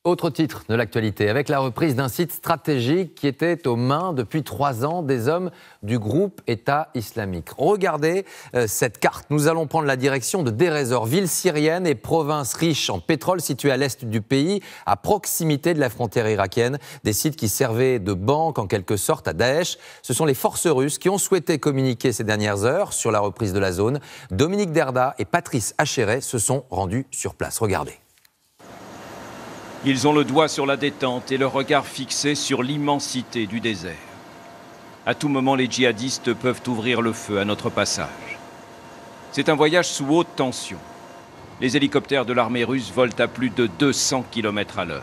Autre titre de l'actualité, avec la reprise d'un site stratégique qui était aux mains depuis 3 ans des hommes du groupe État islamique. Regardez cette carte. Nous allons prendre la direction de Deir ez-Zor, ville syrienne et province riche en pétrole située à l'est du pays, à proximité de la frontière irakienne. Des sites qui servaient de banque en quelque sorte à Daesh. Ce sont les forces russes qui ont souhaité communiquer ces dernières heures sur la reprise de la zone. Dominique Derda et Patrice Achéret se sont rendus sur place. Regardez. Ils ont le doigt sur la détente et le regard fixé sur l'immensité du désert. À tout moment, les djihadistes peuvent ouvrir le feu à notre passage. C'est un voyage sous haute tension. Les hélicoptères de l'armée russe volent à plus de 200 km/h.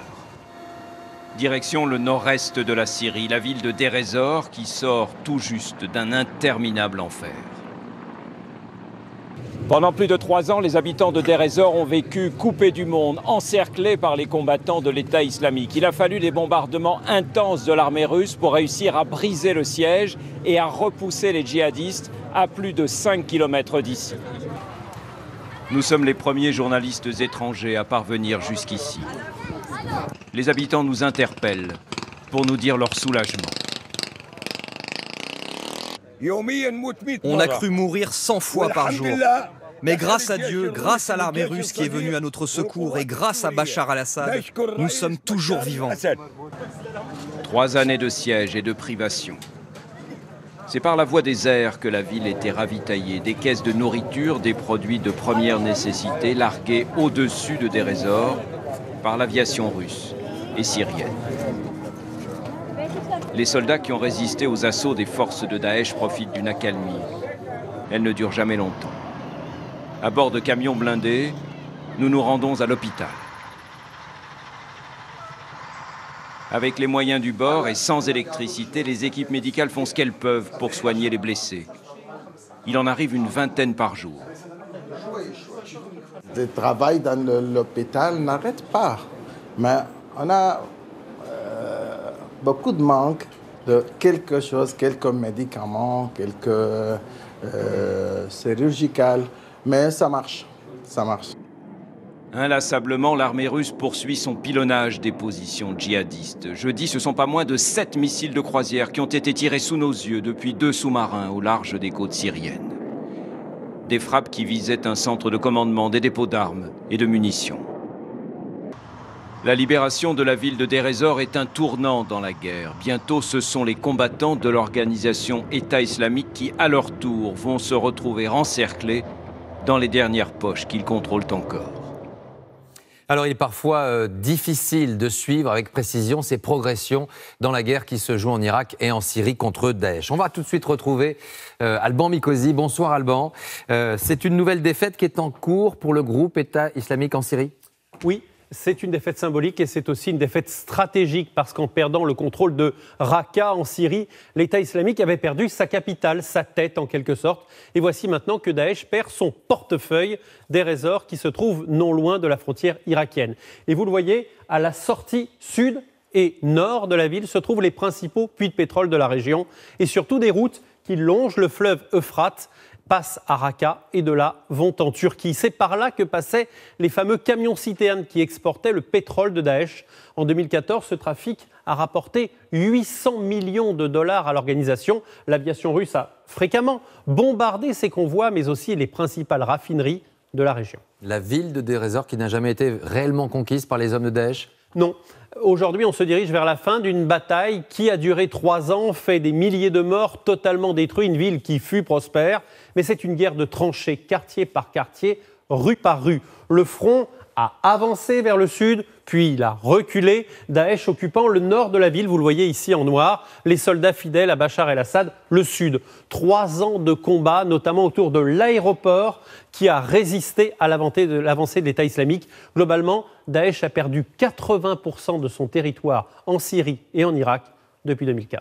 Direction le nord-est de la Syrie, la ville de Deir ez-Zor qui sort tout juste d'un interminable enfer. Pendant plus de 3 ans, les habitants de Deir ez-Zor ont vécu coupés du monde, encerclés par les combattants de l'État islamique. Il a fallu des bombardements intenses de l'armée russe pour réussir à briser le siège et à repousser les djihadistes à plus de 5 km d'ici. Nous sommes les premiers journalistes étrangers à parvenir jusqu'ici. Les habitants nous interpellent pour nous dire leur soulagement. On a cru mourir 100 fois par jour. Mais grâce à Dieu, grâce à l'armée russe qui est venue à notre secours et grâce à Bachar al-Assad, nous sommes toujours vivants. 3 années de siège et de privation. C'est par la voie des airs que la ville était ravitaillée. Des caisses de nourriture, des produits de première nécessité largués au-dessus de Deir ez-Zor par l'aviation russe et syrienne. Les soldats qui ont résisté aux assauts des forces de Daesh profitent d'une accalmie. Elle ne dure jamais longtemps. À bord de camions blindés, nous nous rendons à l'hôpital. Avec les moyens du bord et sans électricité, les équipes médicales font ce qu'elles peuvent pour soigner les blessés. Il en arrive une vingtaine par jour. Le travail dans l'hôpital n'arrête pas, mais on a beaucoup de manque de quelque chose, quelques médicaments, quelques chirurgicales, mais ça marche, ça marche. Inlassablement, l'armée russe poursuit son pilonnage des positions djihadistes. Jeudi, ce sont pas moins de 7 missiles de croisière qui ont été tirés sous nos yeux depuis 2 sous-marins au large des côtes syriennes. Des frappes qui visaient un centre de commandement, des dépôts d'armes et de munitions. La libération de la ville de Deir ez-Zor est un tournant dans la guerre. Bientôt, ce sont les combattants de l'organisation État islamique qui, à leur tour, vont se retrouver encerclés dans les dernières poches qu'ils contrôlent encore. Alors, il est parfois difficile de suivre avec précision ces progressions dans la guerre qui se joue en Irak et en Syrie contre Daesh. On va tout de suite retrouver Alban Mikosi. Bonsoir Alban. C'est une nouvelle défaite qui est en cours pour le groupe État islamique en Syrie ? Oui. C'est une défaite symbolique et c'est aussi une défaite stratégique parce qu'en perdant le contrôle de Raqqa en Syrie, l'État islamique avait perdu sa capitale, sa tête en quelque sorte. Et voici maintenant que Daesh perd son portefeuille, Deir ez-Zor, qui se trouve non loin de la frontière irakienne. Et vous le voyez, à la sortie sud et nord de la ville se trouvent les principaux puits de pétrole de la région et surtout des routes qui longent le fleuve Euphrate, passent à Raqqa et de là vont en Turquie. C'est par là que passaient les fameux camions-citernes qui exportaient le pétrole de Daesh. En 2014, ce trafic a rapporté 800 millions de dollars à l'organisation. L'aviation russe a fréquemment bombardé ces convois, mais aussi les principales raffineries de la région. La ville de Deir ez-Zor qui n'a jamais été réellement conquise par les hommes de Daesh ? Non. Aujourd'hui, on se dirige vers la fin d'une bataille qui a duré 3 ans, fait des milliers de morts, totalement détruit une ville qui fut prospère. Mais c'est une guerre de tranchées, quartier par quartier, rue par rue. Le front a avancé vers le sud, puis il a reculé, Daesh occupant le nord de la ville, vous le voyez ici en noir, les soldats fidèles à Bachar el-Assad, le sud. 3 ans de combat, notamment autour de l'aéroport, qui a résisté à l'avancée de l'État islamique. Globalement, Daesh a perdu 80% de son territoire en Syrie et en Irak depuis 2015.